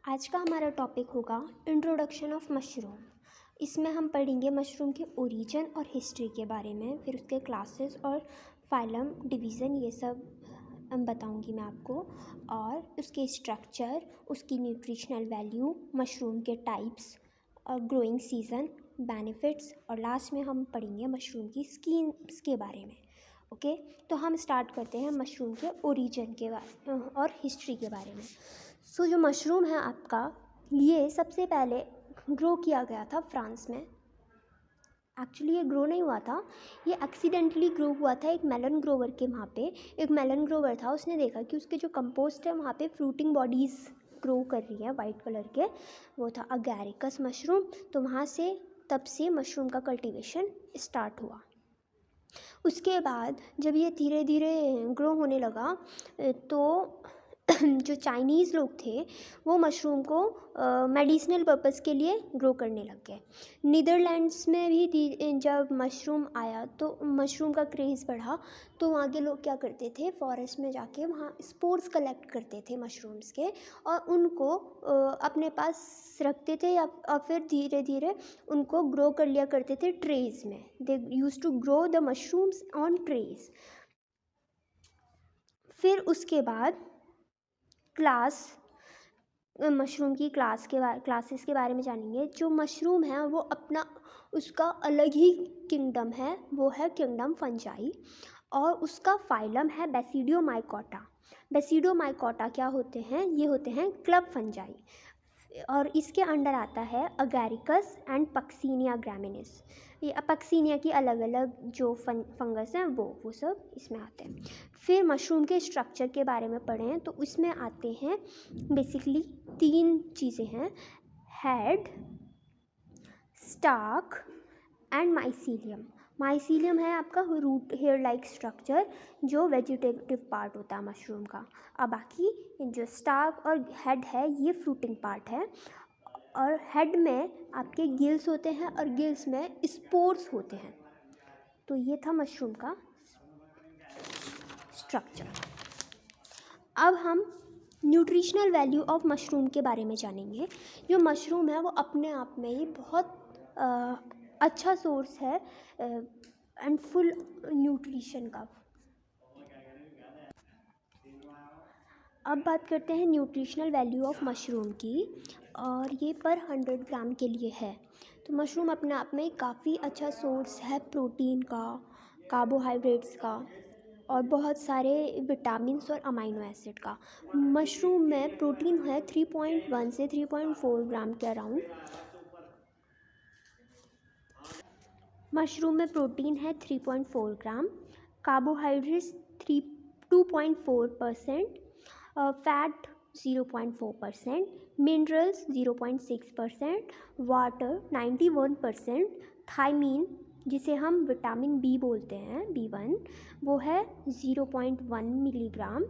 आज का हमारा टॉपिक होगा इंट्रोडक्शन ऑफ मशरूम। इसमें हम पढ़ेंगे मशरूम के ओरिजिन और हिस्ट्री के बारे में, फिर उसके क्लासेस और फाइलम डिवीज़न ये सब बताऊंगी मैं आपको, और उसके स्ट्रक्चर, उसकी न्यूट्रिशनल वैल्यू, मशरूम के टाइप्स और ग्रोइंग सीज़न, बेनिफिट्स, और लास्ट में हम पढ़ेंगे मशरूम की स्कीम्स के बारे में। ओके, तो हम स्टार्ट करते हैं मशरूम के ओरिजिन के बारे और हिस्ट्री के बारे में। सो जो मशरूम है आपका, ये सबसे पहले ग्रो किया गया था फ्रांस में। एक्चुअली ये ग्रो नहीं हुआ था, ये एक्सीडेंटली ग्रो हुआ था एक मेलन ग्रोवर के वहाँ पे। एक मेलन ग्रोवर था, उसने देखा कि उसके जो कंपोस्ट है वहाँ पे फ्रूटिंग बॉडीज़ ग्रो कर रही हैं वाइट कलर के, वो था अगैरिकस मशरूम। तो वहाँ से तब से मशरूम का कल्टीवेशन स्टार्ट हुआ। उसके बाद जब ये धीरे धीरे ग्रो होने लगा तो जो चाइनीज़ लोग थे वो मशरूम को मेडिसिनल पर्पस के लिए ग्रो करने लग गए। नीदरलैंड्स में भी जब मशरूम आया तो मशरूम का क्रेज़ बढ़ा, तो वहाँ के लोग क्या करते थे, फॉरेस्ट में जाके वहाँ स्पोर्स कलेक्ट करते थे मशरूम्स के, और उनको अपने पास रखते थे और फिर धीरे धीरे उनको ग्रो कर लिया करते थे ट्रेज़ में। They use to grow the mushrooms on trays. फिर उसके बाद मशरूम की क्लासेस के बारे में जानेंगे। जो मशरूम है वो अपना उसका अलग ही किंगडम है, वो है किंगडम फंजाई, और उसका फाइलम है बेसिडियोमाइकोटा। बेसिडियोमाइकोटा क्या होते हैं, ये होते हैं क्लब फंजाई, और इसके अंडर आता है अगैरिकस एंड पक्सीनिया ग्रामिनिस। ये पक्सीनिया की अलग अलग जो फंगस हैं वो सब इसमें आते हैं। फिर मशरूम के स्ट्रक्चर के बारे में पढ़ें तो उसमें आते हैं बेसिकली 3 चीज़ें हैं: head, stock and mycelium. Mycelium है आपका रूट हेयर लाइक स्ट्रक्चर जो वेजिटेटिव पार्ट होता है मशरूम का, और बाकी जो स्टाक और हेड है ये फ्रूटिंग पार्ट है। और हेड में आपके गिल्स होते हैं और गिल्स में स्पोर्स होते हैं। तो ये था मशरूम का स्ट्रक्चर। अब हम न्यूट्रिशनल वैल्यू ऑफ मशरूम के बारे में जानेंगे। जो मशरूम है वो अपने आप में ही बहुत अच्छा सोर्स है एंड फुल न्यूट्रिशन का। अब बात करते हैं न्यूट्रिशनल वैल्यू ऑफ मशरूम की, और ये पर 100 ग्राम के लिए है। तो मशरूम अपने आप में काफ़ी अच्छा सोर्स है प्रोटीन का, कार्बोहाइड्रेट्स का, और बहुत सारे विटामिन्स और अमाइनो एसिड का। मशरूम में प्रोटीन है 3.1 से 3.4 ग्राम के अराउंड। मशरूम में प्रोटीन है 3.4 gram, carbohydrates 2.4%, fat 0.4%, minerals 0.6%, water 91%, thiamine जिसे हम विटामिन बी बोलते हैं B1 वो है 0.1 मिलीग्राम,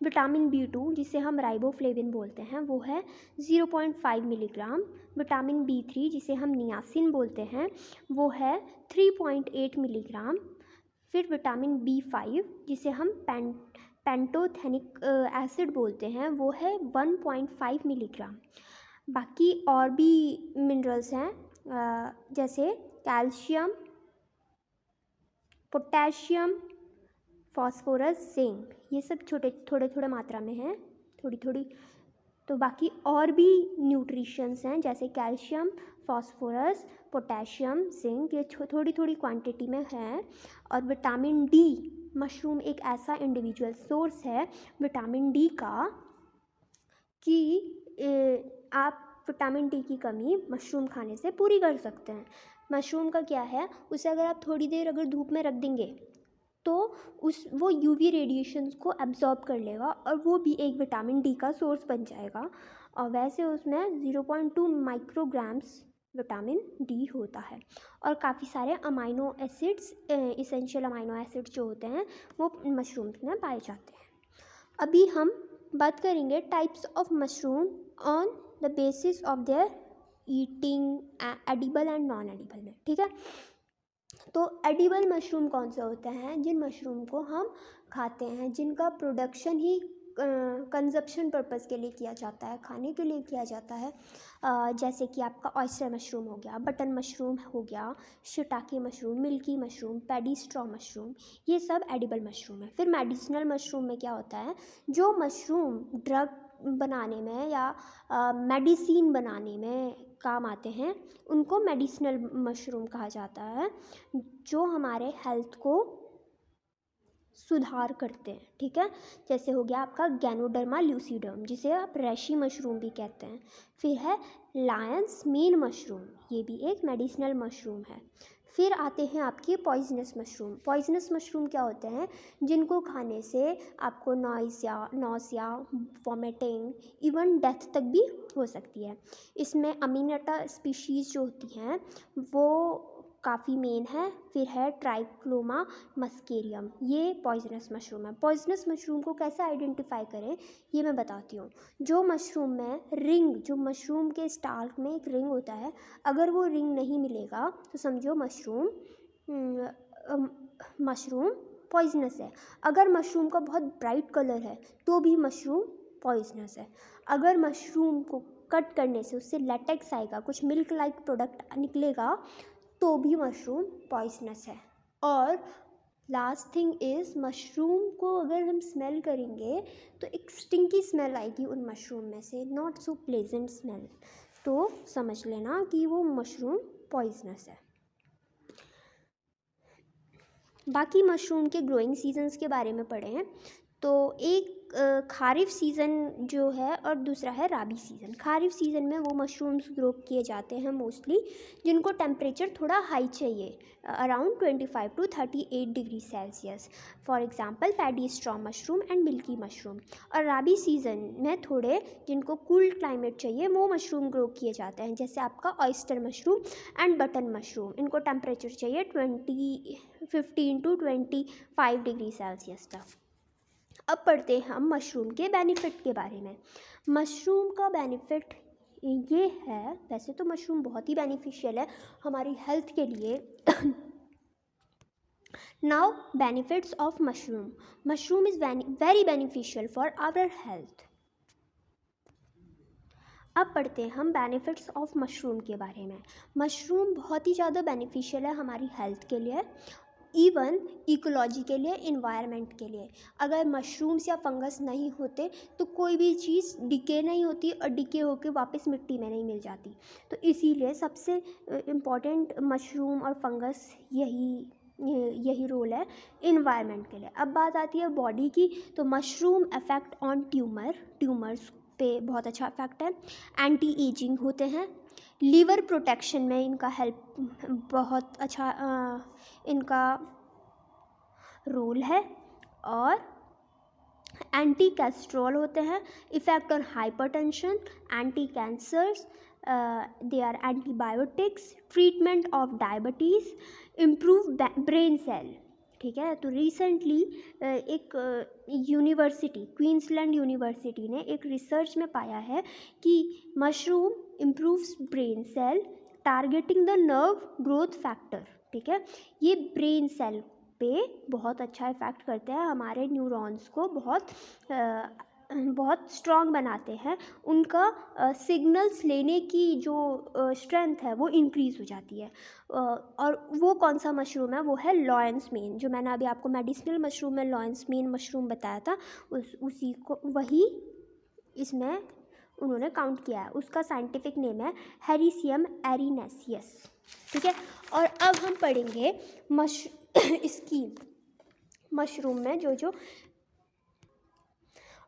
विटामिन B2 जिसे हम राइबोफ्लेविन बोलते हैं वो है 0.5 मिलीग्राम, विटामिन B3 जिसे हम नियासिन बोलते हैं वो है 3.8 मिलीग्राम, फिर विटामिन B5 जिसे हम पेंटोथेनिक एसिड बोलते हैं वो है 1.5 मिलीग्राम। बाकी और भी मिनरल्स हैं जैसे कैल्शियम, पोटेशियम, फॉस्फोरस, जिंक, ये सब थोड़े मात्रा में हैं, थोड़ी। तो बाकी और भी न्यूट्रिशंस हैं जैसे कैल्शियम, फॉस्फोरस, पोटेशियम, जिंक, ये थोड़ी क्वांटिटी में हैं। और विटामिन डी, मशरूम एक ऐसा इंडिविजुअल सोर्स है विटामिन डी का कि आप विटामिन डी की कमी मशरूम खाने से पूरी कर सकते हैं। मशरूम का क्या है, उसे अगर आप थोड़ी देर अगर धूप में रख देंगे तो वो यूवी रेडिएशंस को एब्जॉर्ब कर लेगा और वो भी एक विटामिन डी का सोर्स बन जाएगा। और वैसे उसमें 0.2 माइक्रोग्राम्स विटामिन डी होता है। और काफ़ी सारे amino acids, essential amino acids जो होते हैं वो मशरूम्स में पाए जाते हैं। अभी हम बात करेंगे types of mushroom on the basis of their eating, edible and non edible में, ठीक है। तो एडिबल मशरूम कौन से होते हैं, जिन मशरूम को हम खाते हैं, जिनका प्रोडक्शन ही कंजप्शन पर्पज़ के लिए किया जाता है, खाने के लिए किया जाता है। जैसे कि आपका ऑयस्टर मशरूम हो गया, बटन मशरूम हो गया, shiitake mushroom, milky mushroom, paddy straw mushroom, ये सब एडिबल मशरूम है। फिर मेडिसिनल मशरूम में क्या होता है, जो मशरूम ड्रग बनाने में या मेडिसिन बनाने में काम आते हैं, उनको मेडिसिनल मशरूम कहा जाता है, जो हमारे हेल्थ को सुधार करते हैं। ठीक है, जैसे हो गया आपका गैनोडर्मा ल्यूसीडम, जिसे आप रेशी मशरूम भी कहते हैं। फिर है लायंस मेन मशरूम, ये भी एक मेडिसिनल मशरूम है। फिर आते हैं आपकी पॉइजनस मशरूम। पॉइजनस मशरूम क्या होते हैं, जिनको खाने से आपको नॉसिया, वॉमिटिंग, इवन डेथ तक भी हो सकती है। इसमें अमीनटा स्पीशीज़ जो होती हैं वो काफ़ी मेन है। फिर है ट्राइक्लोमा मस्केरियम, ये पॉइजनस मशरूम है। पॉइजनस मशरूम को कैसे आइडेंटिफाई करें, ये मैं बताती हूँ। जो मशरूम में रिंग, जो मशरूम के स्टार्क में एक रिंग होता है, अगर वो रिंग नहीं मिलेगा तो समझो मशरूम पॉइजनस है। अगर मशरूम का बहुत ब्राइट कलर है तो भी मशरूम पॉइजनस है। अगर मशरूम को कट करने से उससे लेटेक्स आएगा, कुछ मिल्क लाइक प्रोडक्ट निकलेगा, तो भी मशरूम पॉइजनस है। और लास्ट थिंग इज़, मशरूम को अगर हम स्मेल करेंगे तो एक स्टिंकी स्मेल आएगी उन मशरूम में से, नॉट सो प्लेजेंट स्मेल, तो समझ लेना कि वो मशरूम पॉइजनस है। बाकी मशरूम के ग्रोइंग सीजन्स के बारे में पढ़े हैं, तो एक खारिफ सीज़न जो है और दूसरा है राबी सीज़न। खारिफ सीज़न में वो मशरूम्स ग्रो किए जाते हैं मोस्टली जिनको टेम्परेचर थोड़ा हाई चाहिए, around 25 to 38 degree Celsius. For example paddy straw mushroom and milky mushroom. और राबी सीज़न में थोड़े जिनको कूल क्लाइमेट चाहिए वो मशरूम ग्रो किए जाते हैं, जैसे आपका oyster mushroom and button mushroom. इनको टेम्परेचर चाहिए 15 to 25 डिग्री सेल्सियस तक। अब पढ़ते हैं हम मशरूम के बेनिफिट के बारे में। मशरूम का बेनिफिट ये है, वैसे तो मशरूम बहुत ही बेनिफिशियल है हमारी हेल्थ के लिए। Now benefits of mushroom. Mushroom is very beneficial for our health. अब पढ़ते हैं हम बेनिफिट्स ऑफ मशरूम के बारे में। मशरूम बहुत ही ज़्यादा बेनिफिशियल है हमारी हेल्थ के लिए, इवन इकोलॉजी के लिए, इन्वायरमेंट के लिए। अगर मशरूम्स या फंगस नहीं होते तो कोई भी चीज़ डिके नहीं होती और डिके होकर वापस मिट्टी में नहीं मिल जाती। तो इसीलिए सबसे इम्पॉर्टेंट मशरूम और फंगस यही रोल है इन्वायरमेंट के लिए। अब बात आती है बॉडी की, तो मशरूम इफेक्ट ऑन ट्यूमर्स पे बहुत अच्छा इफेक्ट है। एंटी एजिंग होते हैं, लीवर प्रोटेक्शन में इनका हेल्प बहुत अच्छा इनका रोल है। और एंटी कैस्ट्रोल होते हैं, effect on hypertension, anti cancers, they are antibiotics, treatment of diabetes, improve brain cell. ठीक है, तो रिसेंटली एक यूनिवर्सिटी, क्वींसलैंड यूनिवर्सिटी ने एक रिसर्च में पाया है कि mushroom improves brain cell targeting the nerve growth factor. ठीक है, ये ब्रेन सेल पे बहुत अच्छा इफ़ेक्ट करते हैं, हमारे न्यूरॉन्स को बहुत स्ट्रॉन्ग बनाते हैं, उनका सिग्नल्स लेने की जो स्ट्रेंथ है वो इंक्रीज़ हो जाती है। और वो कौन सा मशरूम है, वो है लॉयंस मेन, जो मैंने अभी आपको मेडिसिनल मशरूम में लॉयंस मेन मशरूम बताया था, उसी को वही इसमें उन्होंने काउंट किया है। उसका साइंटिफिक नेम है हेरिसियम एरिनेसियस। ठीक है, और अब हम पढ़ेंगे इसकी मशरूम में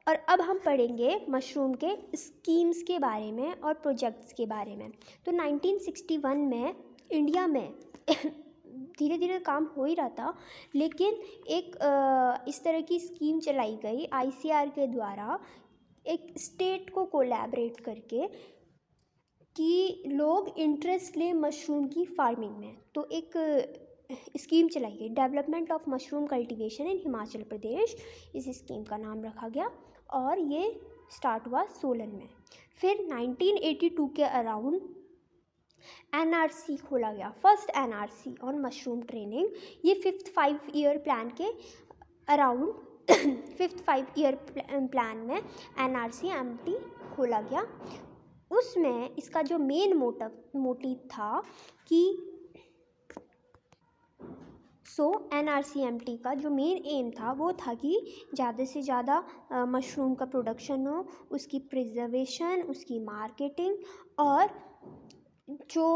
और अब हम पढ़ेंगे मशरूम के स्कीम्स के बारे में और प्रोजेक्ट्स के बारे में। तो 1961 में इंडिया में धीरे धीरे काम हो ही रहा था, लेकिन एक इस तरह की स्कीम चलाई गई ICAR के द्वारा, एक स्टेट को कोलैबोरेट करके, कि लोग इंटरेस्ट लें मशरूम की फार्मिंग में। तो एक स्कीम चलाई गई, development of mushroom cultivation in Himachal Pradesh, इस स्कीम का नाम रखा गया, और ये स्टार्ट हुआ सोलन में। फिर 1982 के अराउंड NRC खोला गया, first NRC on mushroom training. ये 5th 5 ईयर प्लान के अराउंड 5th 5 ईयर प्लान में NRCMT खोला गया। उसमें इसका जो मेन मोटिव था कि NRCMT का जो मेन एम था वो था कि ज़्यादा से ज़्यादा मशरूम का प्रोडक्शन हो, उसकी प्रिजर्वेशन, उसकी मार्केटिंग, और जो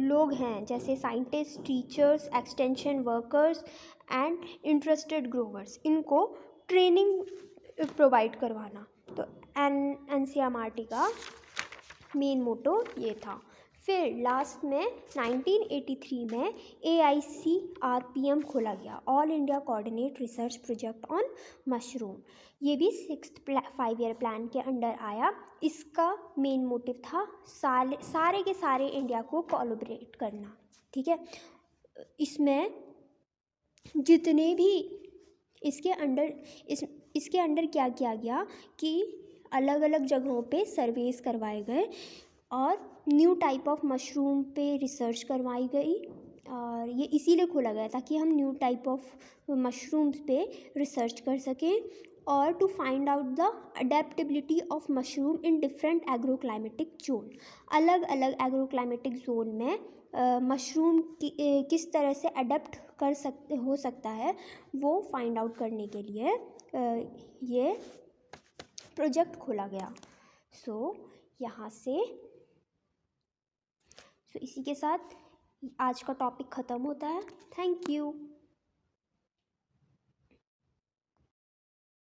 लोग हैं जैसे scientist, teachers, extension workers and interested growers, इनको ट्रेनिंग प्रोवाइड करवाना। तो NCMRT का मेन मोटो ये था। फिर लास्ट में 1983 में AICRPM खोला गया, all India coordinate research project on mushroom. ये भी 6th 5 ईयर प्लान के अंडर आया। इसका मेन मोटिव था सारे के सारे इंडिया को कोलैबोरेट करना, ठीक है। इसमें जितने भी इसके अंडर क्या किया गया कि अलग अलग जगहों पे सर्वेस करवाए गए और न्यू टाइप ऑफ मशरूम पे रिसर्च करवाई गई, और ये इसीलिए खोला गया ताकि हम न्यू टाइप ऑफ मशरूम्स पे रिसर्च कर सकें और to find out the adaptability of mushroom in different agroclimatic zone. अलग अलग एग्रोक्लाइमेटिक जोन में मशरूम किस तरह से अडेप्ट हो सकता है वो फाइंड आउट करने के लिए ये प्रोजेक्ट खोला गया। इसी के साथ आज का टॉपिक ख़त्म होता है। Thank you.